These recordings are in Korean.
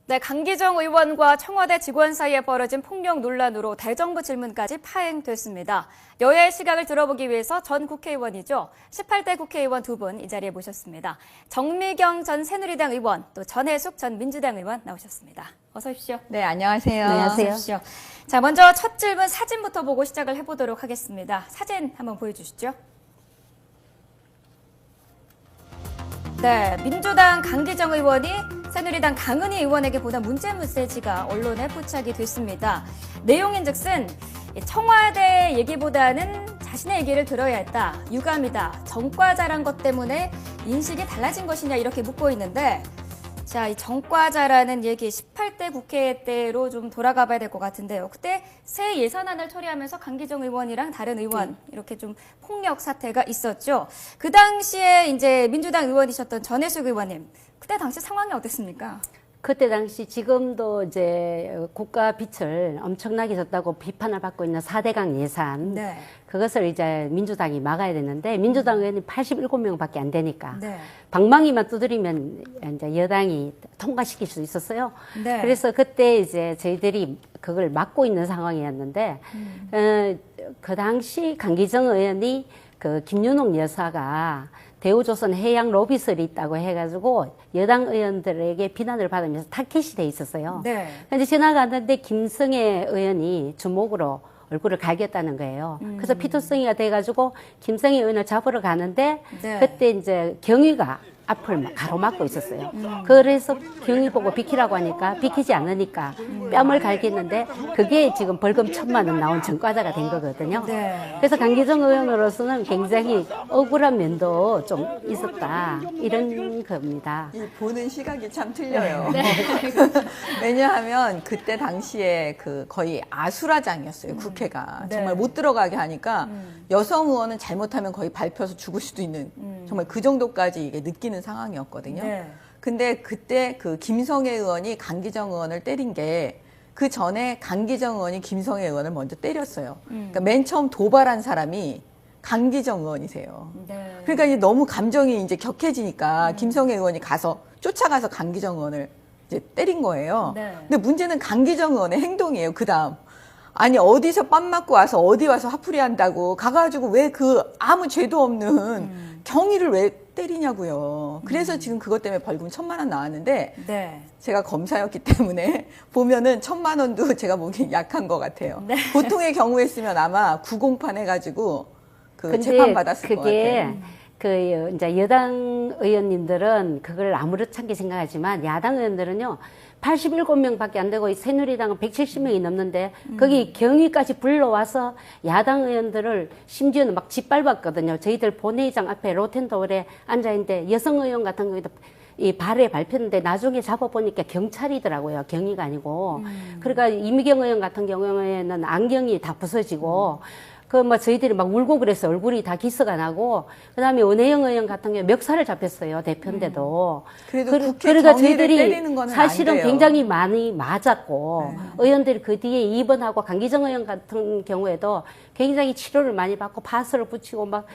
네, 강기정 의원과 청와대 직원 사이에 벌어진 폭력 논란으로 대정부 질문까지 파행됐습니다. 여야의 시각을 들어보기 위해서 전 국회의원이죠. 18대 국회의원 두 분 이 자리에 모셨습니다. 정미경 전 새누리당 의원, 또 전해숙 전 민주당 의원 나오셨습니다. 어서 오십시오. 네, 안녕하세요. 어서 오십시오. 자, 먼저 첫 질문 사진부터 보고 시작을 해보도록 하겠습니다. 사진 한번 보여주시죠. 네, 민주당 강기정 의원이 새누리당 강은희 의원에게 보낸 문자 메시지가 언론에 포착이 됐습니다. 내용인즉슨 청와대 얘기보다는 자신의 얘기를 들어야 했다. 유감이다. 정과자란 것 때문에 인식이 달라진 것이냐 이렇게 묻고 있는데 자, 이 정과자라는 얘기 18대 국회 때로 좀 돌아가 봐야 될 것 같은데요. 그때 새 예산안을 처리하면서 강기정 의원이랑 다른 의원 이렇게 좀 폭력 사태가 있었죠. 그 당시에 이제 민주당 의원이셨던 전해숙 의원님, 그때 당시 상황이 어땠습니까? 그때 당시 지금도 이제 국가 빚을 엄청나게 졌다고 비판을 받고 있는 4대강 예산. 네. 그것을 이제 민주당이 막아야 되는데 민주당 의원이 87명밖에 안 되니까 네. 방망이만 두드리면 이제 여당이 통과시킬 수 있었어요. 네. 그래서 그때 이제 저희들이 그걸 막고 있는 상황이었는데 그 당시 강기정 의원이 그 김윤옥 여사가 대우조선 해양 로비설이 있다고 해가지고 여당 의원들에게 비난을 받으면서 타켓이 돼 있었어요. 네. 근데 지나갔는데 김성애 의원이 주먹으로 얼굴을 갈겼다는 거예요. 그래서 피투성이가 돼가지고 김성애 의원을 잡으러 가는데 네. 그때 이제 경위가 앞을 막 가로막고 있었어요. 그래서 경위 보고 비키라고 하니까 비키지 않으니까 뺨을 갈겼는데 그게 지금 벌금 1,000만 원 나온 전과자가 된 거거든요. 네. 그래서 강기정 의원으로서는 굉장히 억울한 면도 좀 있었다. 이런 겁니다. 이 보는 시각이 참 틀려요. 왜냐하면 그때 당시에 그 거의 아수라장이었어요, 국회가. 네. 정말 못 들어가게 하니까 여성 의원은 잘못하면 거의 밟혀서 죽을 수도 있는 정말 그 정도까지 이게 느끼는 상황이었거든요. 네. 근데 그때 그 김성애 의원이 강기정 의원을 때린 게 그 전에 강기정 의원이 김성애 의원을 먼저 때렸어요. 그러니까 맨 처음 도발한 사람이 강기정 의원이세요. 네. 그러니까 이제 너무 감정이 이제 격해지니까 김성애 의원이 쫓아가서 강기정 의원을 이제 때린 거예요. 네. 근데 문제는 강기정 의원의 행동이에요. 그 다음. 아니, 어디서 빰 맞고 와서 어디 와서 화풀이 한다고 가가지고 왜 그 아무 죄도 없는 경위를 왜 때리냐고요. 그래서 지금 그것 때문에 벌금 1,000만 원 나왔는데 네. 제가 검사였기 때문에 보면은 1,000만 원도 제가 보기엔 약한 것 같아요. 네. 보통의 경우였으면 아마 구공판 해가지고 그 근데 재판 받았을 것 그게 같아요. 그 이제 여당 의원님들은 그걸 아무렇지 생각하지만 야당 의원들은요 87명밖에 안 되고 새누리당은 170명이 넘는데 거기 경위까지 불러와서 야당 의원들을 심지어는 막 짓밟았거든요. 저희들 본회의장 앞에 로텐더홀에 앉아 있는데 여성 의원 같은 경우에도 이 발에 밟혔는데 나중에 잡아보니까 경찰이더라고요. 경위가 아니고. 그러니까 이미경 의원 같은 경우에는 안경이 다 부서지고 그 뭐 저희들이 막 울고 그래서 얼굴이 다 기스가 나고 그다음에 원혜영 의원 같은 경우 멱살을 잡혔어요. 대표인데도. 그래도 국회 그러니까 경위를 저희들이 때리는 거는 사실은 안 돼요. 굉장히 많이 맞았고 의원들이 그 뒤에 입원하고 강기정 의원 같은 경우에도 굉장히 치료를 많이 받고 파스를 붙이고 막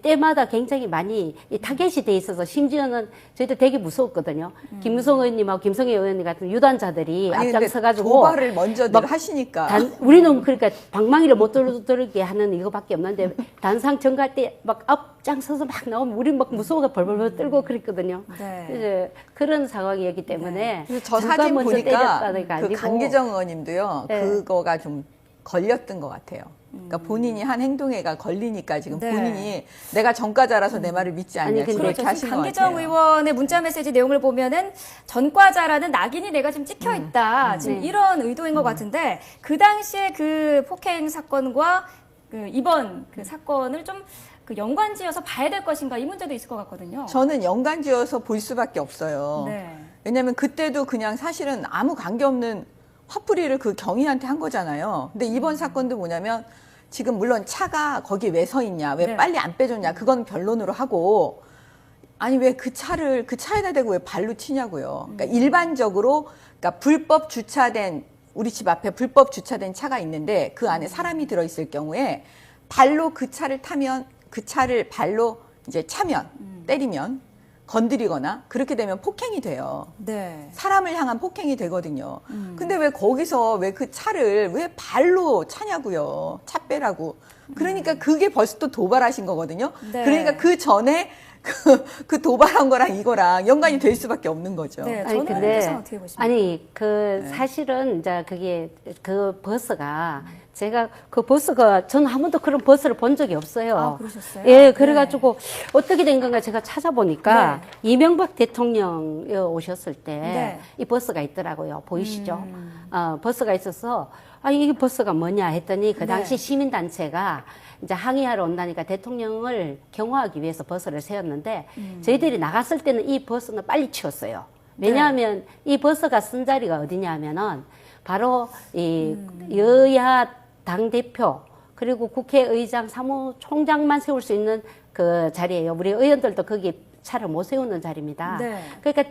때마다 굉장히 많이 타겟이 돼 있어서 심지어는 저희들 되게 무서웠거든요. 김무성 의원님하고 김성애 의원님 같은 유단자들이 아니, 근데 앞장서가지고 도발을 먼저들 막 하시니까. 우리는 그러니까 방망이를 못 들게 하는 이거밖에 없는데 단상 정갈 때 막 앞장서서 막 나오면 우리 막 무서워서 벌벌벌 떨고 그랬거든요. 네. 이제 그런 상황이었기 때문에 그래서 저 누가 사진 먼저 보니까 때렸다가 그 아니고 강기정 의원님도요, 네. 그거가 좀 걸렸던 것 같아요. 그러니까 본인이 한 행동에가 걸리니까 지금 네. 본인이 내가 전과자라서 내 말을 믿지 않냐 아니, 근데 그렇게 그렇죠. 하신 것 강기정 같아요. 의원의 문자 메시지 내용을 보면은 전과자라는 낙인이 내가 지금 찍혀 있다. 지금 네. 이런 의도인 것 같은데 그 당시에 그 폭행 사건과 그 이번 그 사건을 좀 그 연관지어서 봐야 될 것인가 이 문제도 있을 것 같거든요. 저는 연관지어서 볼 수밖에 없어요. 네. 왜냐하면 그때도 그냥 사실은 아무 관계없는 화풀이를 그 경위한테 한 거잖아요. 근데 이번 사건도 뭐냐면 지금 물론 차가 거기 왜 서 있냐, 왜 네. 빨리 안 빼줬냐, 그건 변론으로 하고 아니 왜 그 차를 그 차에다 대고 왜 발로 튀냐고요. 그러니까 일반적으로 그러니까 불법 주차된 우리 집 앞에 불법 주차된 차가 있는데 그 안에 사람이 들어 있을 경우에 발로 그 차를 타면 그 차를 발로 이제 차면 때리면 건드리거나 그렇게 되면 폭행이 돼요. 네. 사람을 향한 폭행이 되거든요. 근데 왜 거기서 왜 그 차를 왜 발로 차냐고요. 차 빼라고. 그러니까 그게 벌써 또 도발하신 거거든요. 네. 그러니까 그 전에 그 도발한 거랑 이거랑 연관이 될 수밖에 없는 거죠. 네, 아니, 저는 그래서 어떻게 보십니까? 아니, 사실은, 이제 그게, 그 버스가, 제가 그 버스가, 저는 한 번도 그런 버스를 본 적이 없어요. 아, 그러셨어요? 예, 그래가지고, 어떻게 된 건가 제가 찾아보니까, 네. 이명박 대통령 오셨을 때, 네. 이 버스가 있더라고요. 보이시죠? 버스가 있어서, 이 버스가 뭐냐 했더니, 그 당시 네. 시민단체가, 이제 항의하러 온다니까 대통령을 경호하기 위해서 버스를 세웠는데 저희들이 나갔을 때는 이 버스는 빨리 치웠어요. 왜냐하면 이 버스가 쓴 자리가 어디냐면은 바로 이 여야 당대표 그리고 국회의장 사무총장만 세울 수 있는 그 자리예요. 우리 의원들도 거기 차를 못 세우는 자리입니다. 네. 그러니까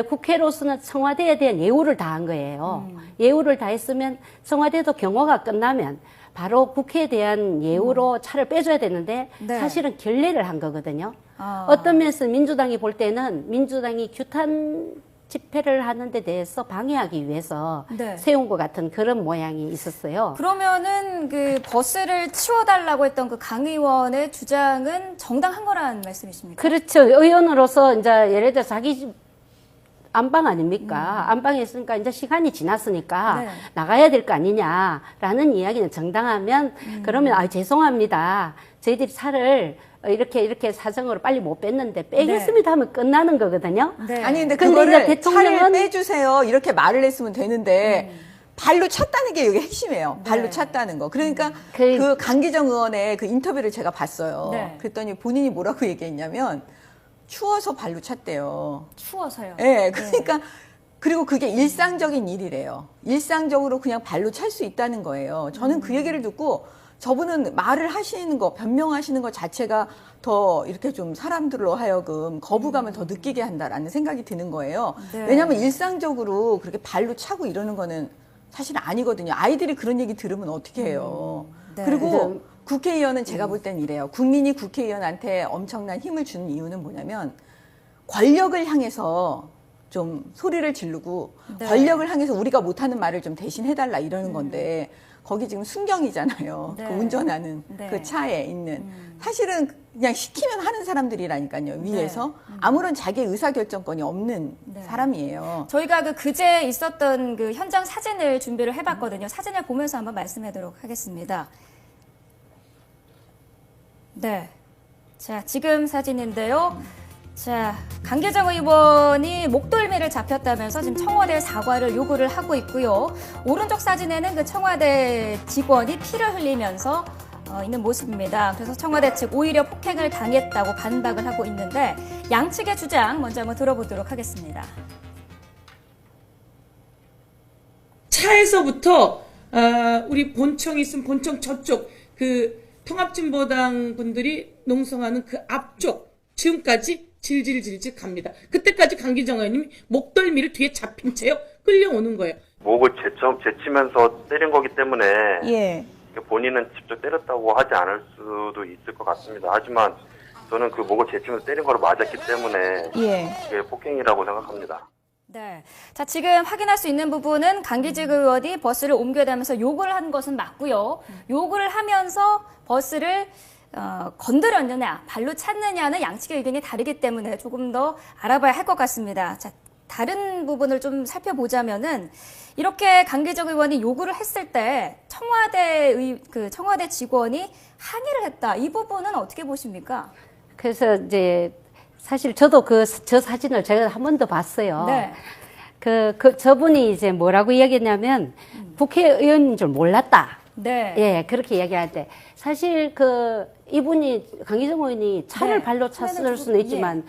국회로서는 청와대에 대한 예우를 다한 거예요. 예우를 다했으면 청와대도 경호가 끝나면 바로 국회에 대한 예우로 차를 빼줘야 되는데 네. 사실은 결례를 한 거거든요. 아. 어떤 면에서 민주당이 볼 때는 민주당이 규탄 집회를 하는 데 대해서 방해하기 위해서 네. 세운 것 같은 그런 모양이 있었어요. 그러면은 그 버스를 치워달라고 했던 그 강 의원의 주장은 정당한 거라는 말씀이십니까? 그렇죠. 의원으로서 이제 예를 들어서 자기 집 안방 아닙니까? 안방에 있으니까 이제 시간이 지났으니까 네. 나가야 될 거 아니냐라는 이야기는 정당하면 그러면 죄송합니다. 저희들이 차를 이렇게 사정으로 빨리 못 뺐는데 빼겠습니다 하면 끝나는 거거든요. 네. 아니 근데 근데 그거를 이제 대통령은- 차를 빼주세요 이렇게 말을 했으면 되는데 발로 찼다는 게 이게 핵심이에요. 발로 네. 찼다는 거. 그러니까 그- 그 강기정 의원의 그 인터뷰를 제가 봤어요. 네. 그랬더니 본인이 뭐라고 얘기했냐면 추워서 발로 찼대요. 추워서요. 예, 그러니까 그리고 그게 일상적인 일이래요. 일상적으로 그냥 발로 찰 수 있다는 거예요. 저는 그 얘기를 듣고 저분은 말을 하시는 거, 변명하시는 것 자체가 더 이렇게 좀 사람들로 하여금 거부감을 더 느끼게 한다라는 생각이 드는 거예요. 네. 왜냐하면 일상적으로 그렇게 발로 차고 이러는 거는 사실 아니거든요. 아이들이 그런 얘기 들으면 어떻게 해요. 네. 그리고 국회의원은 제가 볼 땐 이래요. 국민이 국회의원한테 엄청난 힘을 주는 이유는 뭐냐면 권력을 향해서 좀 소리를 지르고 네. 권력을 향해서 우리가 못하는 말을 좀 대신 해달라 이러는 건데 거기 지금 순경이잖아요. 네. 그 운전하는 네. 그 차에 있는 사실은 그냥 시키면 하는 사람들이라니까요. 위에서 아무런 자기 의사결정권이 없는 네. 사람이에요. 저희가 그제 있었던 그 현장 사진을 준비를 해봤거든요. 사진을 보면서 한번 말씀하도록 하겠습니다. 네. 자, 지금 사진인데요. 자, 강계정 의원이 목덜미를 잡혔다면서 지금 청와대에 사과를 요구를 하고 있고요. 오른쪽 사진에는 그 청와대 직원이 피를 흘리면서 있는 모습입니다. 그래서 청와대 측 오히려 폭행을 당했다고 반박을 하고 있는데 양측의 주장 먼저 한번 들어보도록 하겠습니다. 차에서부터 우리 본청이 있으면 본청 저쪽 그 통합진보당 분들이 농성하는 그 앞쪽 지금까지 질질질질 갑니다. 그때까지 강기정 의원님이 목덜미를 뒤에 잡힌 채요 끌려오는 거예요. 목을 제치면서 때린 거기 때문에 예. 본인은 직접 때렸다고 하지 않을 수도 있을 것 같습니다. 하지만 저는 그 목을 제치면서 때린 거로 맞았기 때문에 예. 그게 폭행이라고 생각합니다. 네. 자, 지금 확인할 수 있는 부분은 강기직 의원이 버스를 옮겨다면서 욕을 한 것은 맞고요. 욕을 하면서 버스를 건드렸느냐, 발로 찼느냐는 양측의 의견이 다르기 때문에 조금 더 알아봐야 할 것 같습니다. 자, 다른 부분을 좀 살펴보자면은 이렇게 강기정 의원이 요구를 했을 때 청와대 직원이 항의를 했다. 이 부분은 어떻게 보십니까? 그래서 이제 사실 저도 저 사진을 제가 한 번 더 봤어요. 네. 저분이 이제 뭐라고 이야기했냐면 국회의원인 줄 몰랐다. 네. 예, 그렇게 이야기할 때 사실 이분이 강기정 의원이 차를 네. 발로 찼을 차는 수는 예. 있지만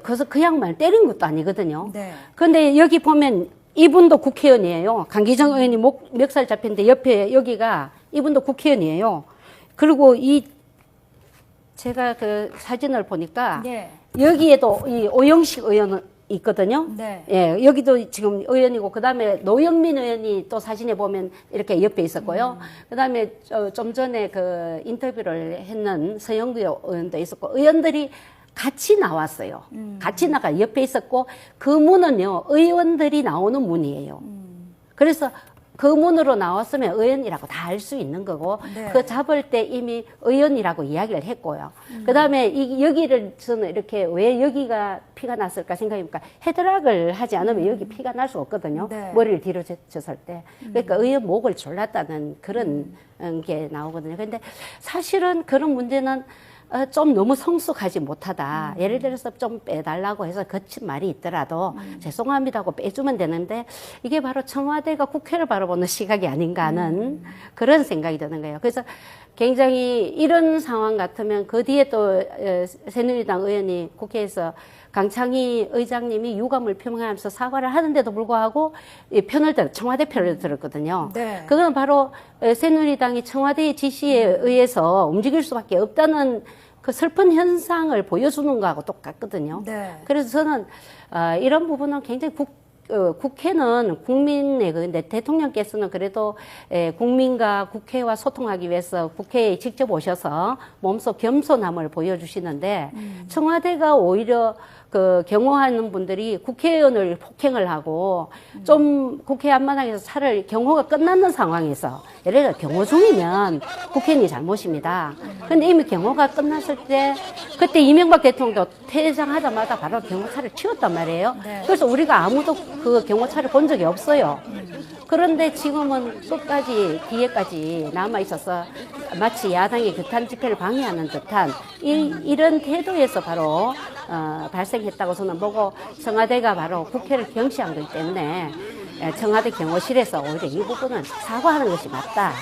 그래서 그 양말 때린 것도 아니거든요. 네. 그런데 여기 보면 이분도 국회의원이에요. 강기정 의원이 멱살 잡혔는데 옆에 여기가 이분도 국회의원이에요. 그리고 제가 그 사진을 보니까 네. 여기에도 이 오영식 의원은 있거든요. 네. 예, 여기도 지금 의원이고 그다음에 노영민 의원이 또 사진에 보면 이렇게 옆에 있었고요. 그다음에 좀 전에 그 인터뷰를 했는 서영구 의원도 있었고 의원들이 같이 나왔어요. 같이 나가 옆에 있었고 그 문은요 의원들이 나오는 문이에요. 그래서 그 문으로 나왔으면 의원이라고 다 알 수 있는 거고 네. 그 잡을 때 이미 의원이라고 이야기를 했고요. 그다음에 여기를 저는 이렇게 왜 여기가 피가 났을까 생각해보니까 헤드락을 하지 않으면 여기 피가 날 수 없거든요. 네. 머리를 뒤로 졌을 때. 그러니까 의원 목을 졸랐다는 그런 게 나오거든요. 근데 사실은 그런 문제는 좀 너무 성숙하지 못하다. 예를 들어서 좀 빼달라고 해서 거친 말이 있더라도 죄송합니다 하고 빼주면 되는데 이게 바로 청와대가 국회를 바라보는 시각이 아닌가 하는 그런 생각이 드는 거예요. 그래서 굉장히 이런 상황 같으면 그 뒤에 또 새누리당 의원이 국회에서 강창희 의장님이 유감을 표명하면서 사과를 하는데도 불구하고 청와대 편을 들었거든요. 네. 그건 바로 새누리당이 청와대의 지시에 의해서 움직일 수밖에 없다는 그 슬픈 현상을 보여주는 거하고 똑같거든요. 네. 그래서 저는 이런 부분은 굉장히 국회는 국민의 근데 대통령께서는 그래도 국민과 국회와 소통하기 위해서 국회에 직접 오셔서 몸소 겸손함을 보여주시는데 청와대가 오히려 그 경호하는 분들이 국회의원을 폭행을 하고 좀 국회 앞마당에서 차를 경호가 끝났는 상황에서 예를 들어 경호 중이면 국회의원이 잘못입니다. 근데 이미 경호가 끝났을 때 그때 이명박 대통령도 퇴장하자마자 바로 경호차를 치웠단 말이에요. 네. 그래서 우리가 아무도 그 경호차를 본 적이 없어요. 그런데 지금은 끝까지 뒤에까지 남아 있어서 마치 야당의 규탄 집회를 방해하는 듯한 이런 태도에서 바로 발생했다고 저는 보고 청와대가 바로 국회를 경시한 거기 때문에 청와대 경호실에서 오히려 이 부분은 사과하는 것이 맞다.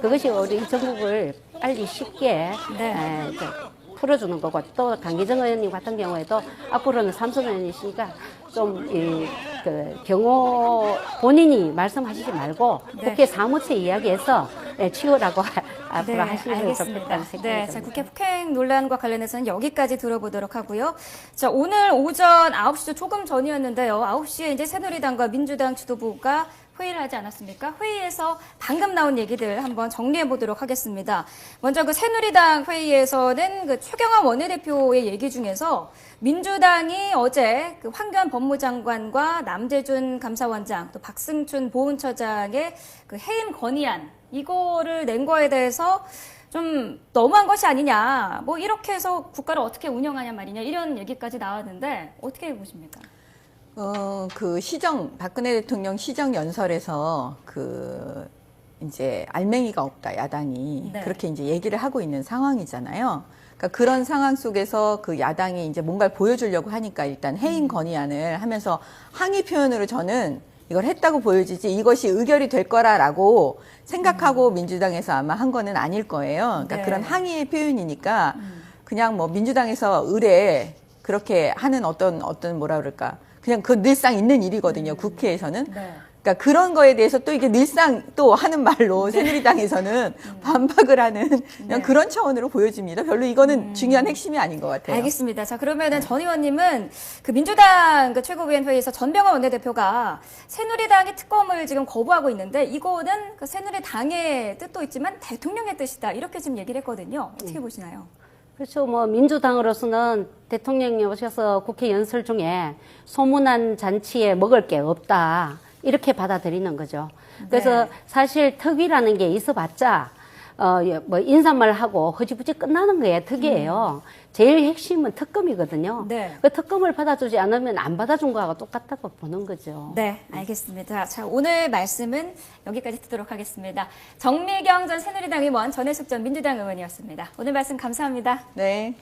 그것이 우리 전국을 빨리 쉽게 이제 풀어주는 거고 또 강기정 의원님 같은 경우에도 앞으로는 삼선 의원이시니까 좀 그 경호 본인이 말씀하시지 말고 국회 사무처 이야기해서 치우라고 앞으로 하시면 좋겠다는 생각이 네, 듭니다. 자, 국회 폭행 논란과 관련해서는 여기까지 들어보도록 하고요. 자, 오늘 오전 9시 조금 전이었는데요. 9시에 이제 새누리당과 민주당 지도부가 회의를 하지 않았습니까? 회의에서 방금 나온 얘기들 한번 정리해 보도록 하겠습니다. 먼저 그 새누리당 회의에서는 그 최경환 원내대표의 얘기 중에서 민주당이 어제 그 황교안 법무장관과 남재준 감사원장 또 박승춘 보훈처장의 그 해임 건의안 이거를 낸 거에 대해서 좀 너무한 것이 아니냐, 뭐 이렇게 해서 국가를 어떻게 운영하냐 말이냐 이런 얘기까지 나왔는데 어떻게 보십니까? 박근혜 대통령 시정연설에서 이제 알맹이가 없다, 야당이. 네. 그렇게 이제 얘기를 하고 있는 상황이잖아요. 그러니까 그런 상황 속에서 그 야당이 이제 뭔가를 보여주려고 하니까 일단 해임 건의안을 하면서 항의 표현으로 저는 이걸 했다고 보여지지 이것이 의결이 될 거라라고 생각하고 민주당에서 아마 한 거는 아닐 거예요. 그러니까 네. 그런 항의의 표현이니까 그냥 뭐 민주당에서 의뢰 그렇게 하는 어떤 뭐라 그럴까. 그냥 그 늘상 있는 일이거든요. 국회에서는. 네. 그러니까 그런 거에 대해서 또 이게 늘상 또 하는 말로 새누리당에서는 반박을 하는 그냥 그런 차원으로 보여집니다. 별로 이거는 중요한 핵심이 아닌 것 같아요. 알겠습니다. 자, 그러면은 전 의원님은 그 민주당 그 최고위원 회의에서 전병헌 원내대표가 새누리당이 특검을 지금 거부하고 있는데 이거는 그 새누리당의 뜻도 있지만 대통령의 뜻이다. 이렇게 지금 얘기를 했거든요. 어떻게 보시나요? 그렇죠. 뭐 민주당으로서는 대통령이 오셔서 국회 연설 중에 소문난 잔치에 먹을 게 없다. 이렇게 받아들이는 거죠. 그래서 네. 사실 특위라는 게 있어봤자 뭐 인사말 하고 허지부지 끝나는 거예요. 특위예요. 제일 핵심은 특검이거든요. 네. 그 특검을 받아주지 않으면 안 받아준 거하고 똑같다고 보는 거죠. 네, 알겠습니다. 자, 오늘 말씀은 여기까지 듣도록 하겠습니다. 정미경 전 새누리당 의원, 전해숙 전 민주당 의원이었습니다. 오늘 말씀 감사합니다. 네.